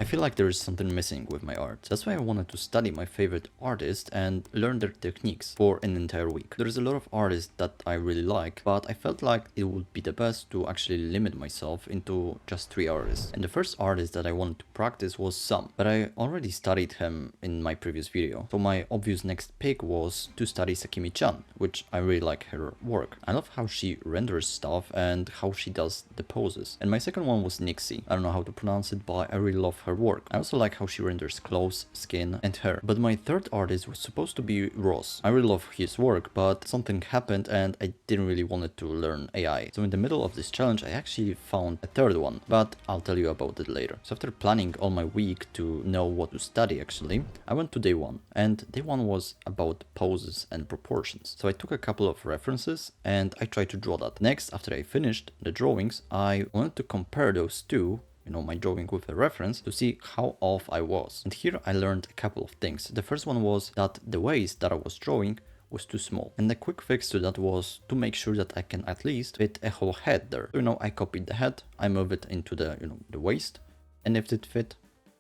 I feel like there is something missing with my art. That's why I wanted to study my favorite artists and learn their techniques for an entire week. There's a lot of artists that I really like, but I felt like it would be the best to actually limit myself into just 3 artists. And the first artist that I wanted to practice was Sam, but I already studied him in my previous video. So my obvious next pick was to study Sakimi-chan, which I really like her work. I love how she renders stuff and how she does the poses. And my second one was Nixie. I don't know how to pronounce it, but I really love her work. I also like how she renders clothes, skin, and hair. But my third artist was supposed to be Ross. I really love his work, but something happened and I didn't really want to learn AI. So in the middle of this challenge, I actually found a third one, but I'll tell you about it later. So after planning all my week to know what to study actually, I went to day one. And day one was about poses and proportions. So I took a couple of references and I tried to draw that. Next, after I finished the drawings, I wanted to compare those two, my drawing with a reference, to see how off I was. And here I learned a couple of things. The first one was that the waist that I was drawing was too small. And the quick fix to that was to make sure that I can at least fit a whole head there. So, I copied the head, I moved it into the waist, and if it fit,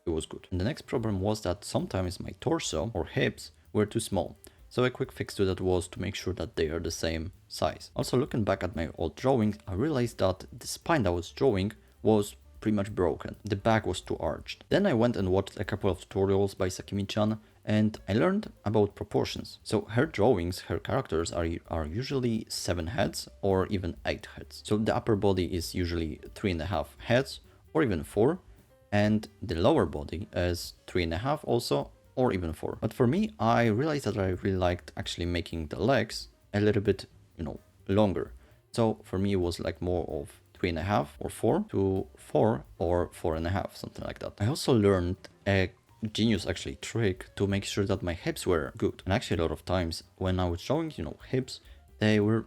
it was good. And the next problem was that sometimes my torso or hips were too small. So a quick fix to that was to make sure that they are the same size. Also, looking back at my old drawings, I realized that the spine that I was drawing was pretty much broken. The back was too arched. Then I went and watched a couple of tutorials by Sakimi-chan and I learned about proportions. So her drawings, her characters are usually 7 heads or even 8 heads. So the upper body is usually 3.5 heads or even 4, and the lower body is 3.5 also, or even 4. But for me, I realized that I really liked actually making the legs a little bit, longer. So for me, it was like more of 3.5 or 4 to 4 or 4.5, something like that. I also learned a genius actually trick to make sure that my hips were good. And actually a lot of times when I was showing, hips, they were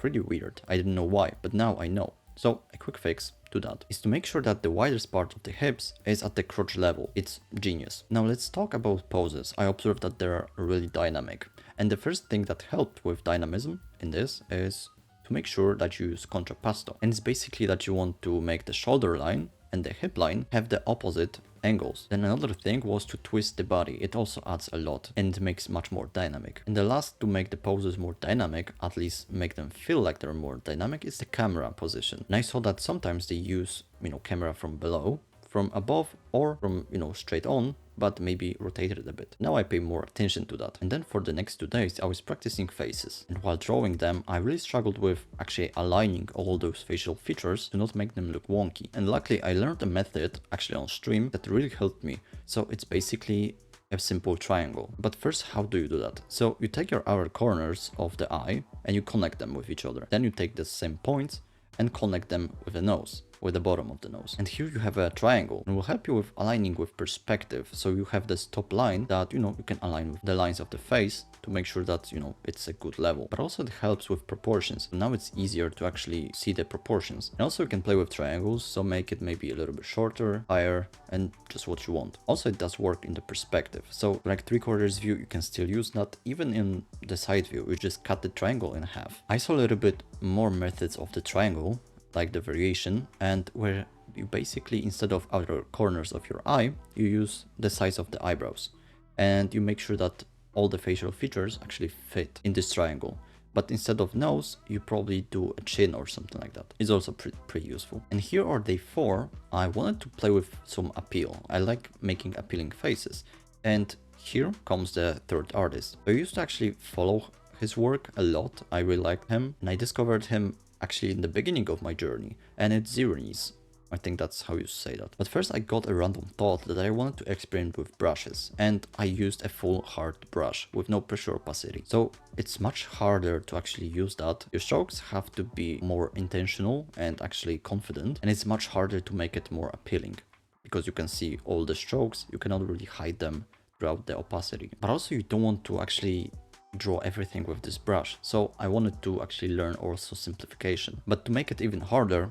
pretty weird. I didn't know why, but now I know. So a quick fix to that is to make sure that the widest part of the hips is at the crotch level. It's genius. Now let's talk about poses. I observed that they're really dynamic. And the first thing that helped with dynamism in this is to make sure that you use contrappasto. And it's basically that you want to make the shoulder line and the hip line have the opposite angles. Then another thing was to twist the body. It also adds a lot and makes much more dynamic. And the last, to make the poses more dynamic, at least make them feel like they're more dynamic, is the camera position. And I saw that sometimes they use, camera from below, from above, or from, straight on, but maybe rotated a bit. Now I pay more attention to that. And then for the next 2 days, I was practicing faces. And while drawing them, I really struggled with actually aligning all those facial features to not make them look wonky. And luckily, I learned a method actually on stream that really helped me. So it's basically a simple triangle. But first, how do you do that? So you take your outer corners of the eye and you connect them with each other. Then you take the same points and connect them with the nose, with the bottom of the nose. And here you have a triangle and will help you with aligning with perspective. So you have this top line that, you can align with the lines of the face to make sure that, it's a good level. But also it helps with proportions. Now it's easier to actually see the proportions. And also you can play with triangles, so make it maybe a little bit shorter, higher, and just what you want. Also it does work in the perspective. So like 3/4 view, you can still use that. Even in the side view, you just cut the triangle in half. I saw a little bit more methods of the triangle, like the variation, and where you basically, instead of outer corners of your eye, you use the size of the eyebrows. And you make sure that all the facial features actually fit in this triangle. But instead of nose, you probably do a chin or something like that. It's also pretty useful. And here on day 4, I wanted to play with some appeal. I like making appealing faces. And here comes the third artist. I used to actually follow his work a lot. I really liked him. And I discovered him actually in the beginning of my journey. And it's Zeronis. I think that's how you say that. But first I got a random thought that I wanted to experiment with brushes, and I used a full hard brush with no pressure opacity. So it's much harder to actually use that. Your strokes have to be more intentional and actually confident, and it's much harder to make it more appealing because you can see all the strokes, you cannot really hide them throughout the opacity. But also you don't want to actually draw everything with this brush. So I wanted to actually learn also simplification. But to make it even harder,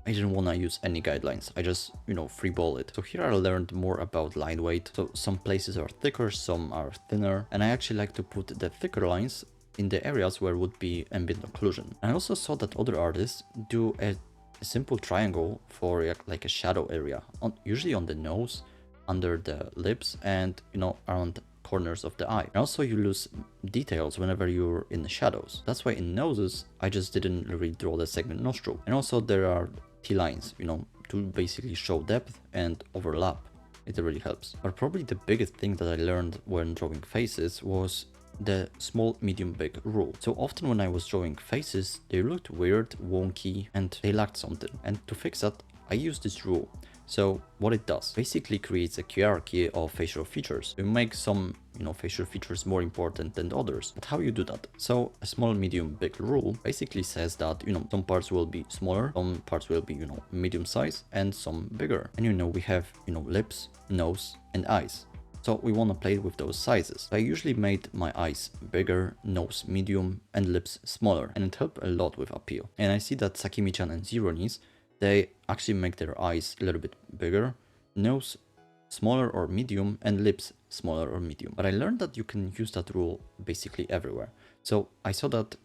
I didn't want to use any guidelines. I just, freeball it. So here I learned more about line weight. So some places are thicker, some are thinner. And I actually like to put the thicker lines in the areas where would be ambient occlusion. I also saw that other artists do a simple triangle for like a shadow area, usually on the nose, under the lips and, around corners of the eye. And also you lose details whenever you're in the shadows. That's why in noses, I just didn't really draw the segment nostril. And also there are T-lines, to basically show depth and overlap. It really helps. But probably the biggest thing that I learned when drawing faces was the small, medium, big rule. So often when I was drawing faces, they looked weird, wonky, and they lacked something. And to fix that, I used this rule. So what it does, basically creates a hierarchy of facial features. You make some, facial features more important than others. But how you do that? So a small, medium, big rule basically says that, some parts will be smaller, some parts will be, medium size, and some bigger. And we have, lips, nose, and eyes. So we want to play with those sizes. So I usually made my eyes bigger, nose medium, and lips smaller, and it helped a lot with appeal. And I see that Sakimi-chan and Zeronis, they actually make their eyes a little bit bigger, nose smaller or medium, and lips smaller or medium. But I learned that you can use that rule basically everywhere. So I saw that,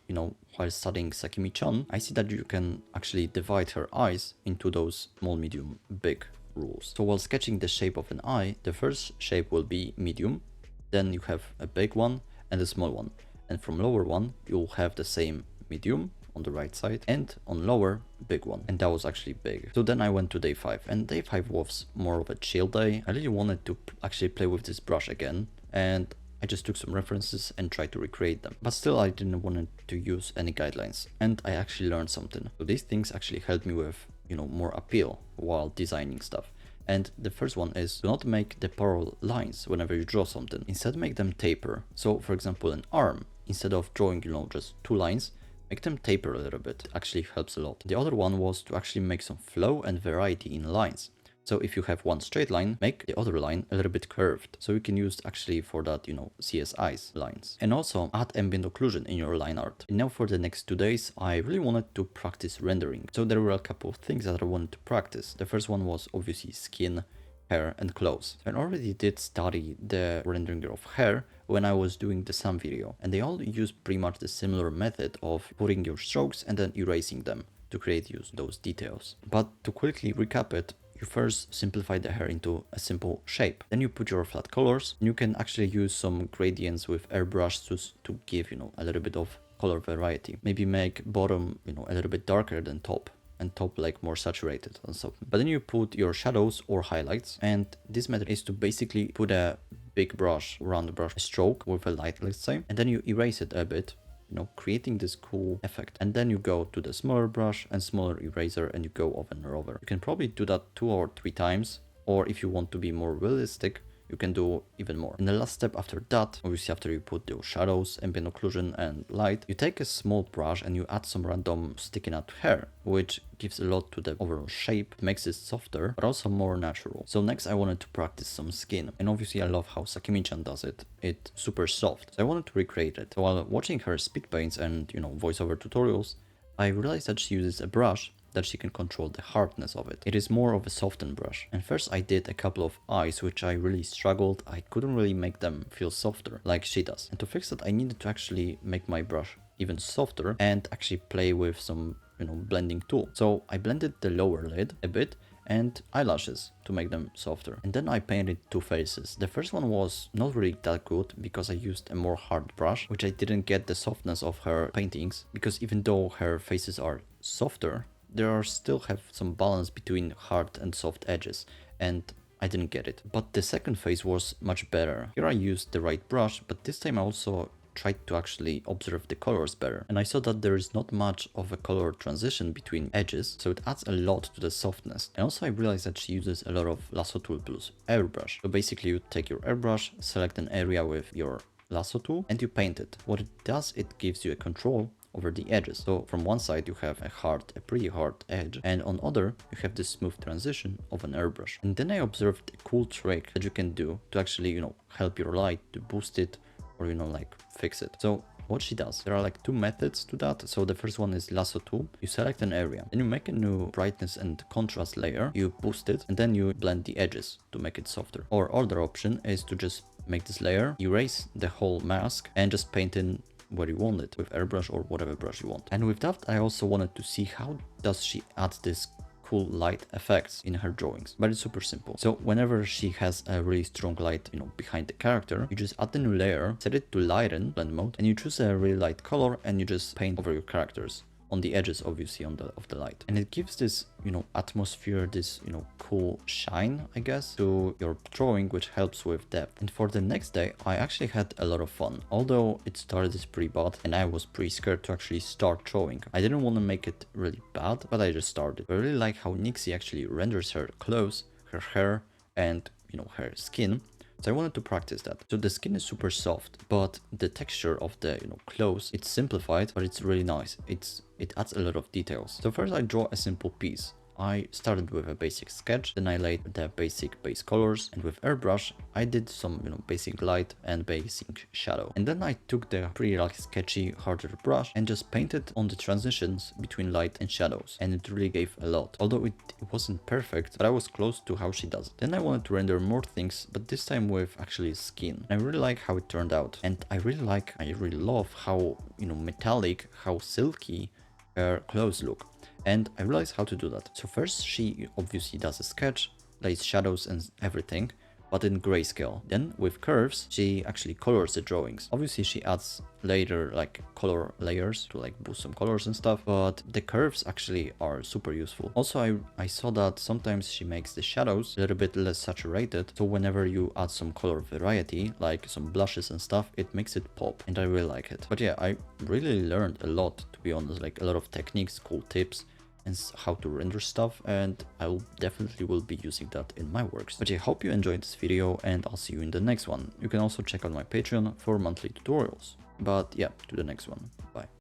while studying Sakimi-chan, I see that you can actually divide her eyes into those small, medium, big rules. So while sketching the shape of an eye, the first shape will be medium, then you have a big one and a small one. And from lower one, you'll have the same medium on the right side, and on lower, big one. And that was actually big. So then I went to day 5, and day 5 was more of a chill day. I really wanted to actually play with this brush again, and I just took some references and tried to recreate them. But still, I didn't want to use any guidelines, and I actually learned something. So these things actually helped me with, more appeal while designing stuff. And the first one is, do not make the parallel lines whenever you draw something. Instead, make them taper. So for example, an arm, instead of drawing, just 2 lines, make them taper a little bit. It actually helps a lot. The other one was to actually make some flow and variety in lines. So if you have one straight line, make the other line a little bit curved. So you can use actually for that, CSI's lines. And also add ambient occlusion in your line art. And now for the next 2 days, I really wanted to practice rendering. So there were a couple of things that I wanted to practice. The first one was obviously skin, hair, and clothes. I already did study the rendering of hair when I was doing the Sam video, and they all use pretty much the similar method of putting your strokes and then erasing them to create those details. But to quickly recap it, you first simplify the hair into a simple shape. Then you put your flat colors, and you can actually use some gradients with airbrush to give, a little bit of color variety. Maybe make bottom, a little bit darker than top, and top like more saturated and so. But then you put your shadows or highlights, and this method is to basically put a big brush around the brush stroke with a light, let's say, and then you erase it a bit, creating this cool effect. And then you go to the smaller brush and smaller eraser, and you go over and over. You can probably do that 2 or 3 times, or if you want to be more realistic, you can do even more. And the last step after that, obviously after you put the shadows, ambient occlusion, and light, you take a small brush and you add some random sticking out hair, which gives a lot to the overall shape, makes it softer, but also more natural. So next I wanted to practice some skin. And obviously I love how Sakimi-chan does it. It's super soft. So I wanted to recreate it. So while watching her speed paints and, voiceover tutorials, I realized that she uses a brush that she can control the hardness of it. It is more of a softened brush. And first I did a couple of eyes which I really struggled. I couldn't really make them feel softer like she does. And to fix that, I needed to actually make my brush even softer and actually play with some, blending tool. So I blended the lower lid a bit and eyelashes to make them softer. And then I painted 2 faces. The first one was not really that good because I used a more hard brush, which I didn't get the softness of her paintings, because even though her faces are softer, there are still have some balance between hard and soft edges, and I didn't get it. But the second face was much better. Here I used the right brush, but this time I also tried to actually observe the colors better. And I saw that there is not much of a color transition between edges, so it adds a lot to the softness. And also I realized that she uses a lot of lasso tool plus airbrush. So basically you take your airbrush, select an area with your lasso tool, and you paint it. What it does, it gives you a control over the edges. So from one side you have a pretty hard edge, and on other you have this smooth transition of an airbrush. And then I observed a cool trick that you can do to actually, help your light to boost it or, like fix it. So what she does, there are like 2 methods to that. So the first one is lasso tool. You select an area, then you make a new brightness and contrast layer, you boost it, and then you blend the edges to make it softer. Or other option is to just make this layer, erase the whole mask, and just paint in where you want it with airbrush or whatever brush you want. And with that, I also wanted to see how does she add this cool light effects in her drawings, but it's super simple. So whenever she has a really strong light, behind the character, you just add the new layer, set it to lighten blend mode, and you choose a really light color and you just paint over your characters on the edges, obviously, of the light. And it gives this, atmosphere, this, cool shine, I guess, to your drawing, which helps with depth. And for the next day, I actually had a lot of fun. Although it started pretty bad and I was pretty scared to actually start drawing. I didn't want to make it really bad, but I just started. I really like how Nixie actually renders her clothes, her hair, and, her skin. So I wanted to practice that. So the skin is super soft, but the texture of the clothes, it's simplified, but it's really nice. It adds a lot of details. So first I draw a simple piece. I started with a basic sketch, then I laid the basic base colors, and with airbrush I did some basic light and basic shadow. And then I took the pretty sketchy harder brush and just painted on the transitions between light and shadows, and it really gave a lot. Although it wasn't perfect, but I was close to how she does it. Then I wanted to render more things, but this time with actually skin. I really like how it turned out, and I really love how metallic, how silky her clothes look. And I realized how to do that. So first she obviously does a sketch, lays shadows and everything, but in grayscale. Then with curves, she actually colors the drawings. Obviously she adds later like color layers to like boost some colors and stuff, but the curves actually are super useful. Also I saw that sometimes she makes the shadows a little bit less saturated, so whenever you add some color variety, like some blushes and stuff, it makes it pop, and I really like it. But yeah, I really learned a lot, to be honest, like a lot of techniques, cool tips, and how to render stuff, and I will definitely be using that in my works. But yeah, hope you enjoyed this video, and I'll see you in the next one. You can also check out my Patreon for monthly tutorials. But yeah, to the next one. Bye.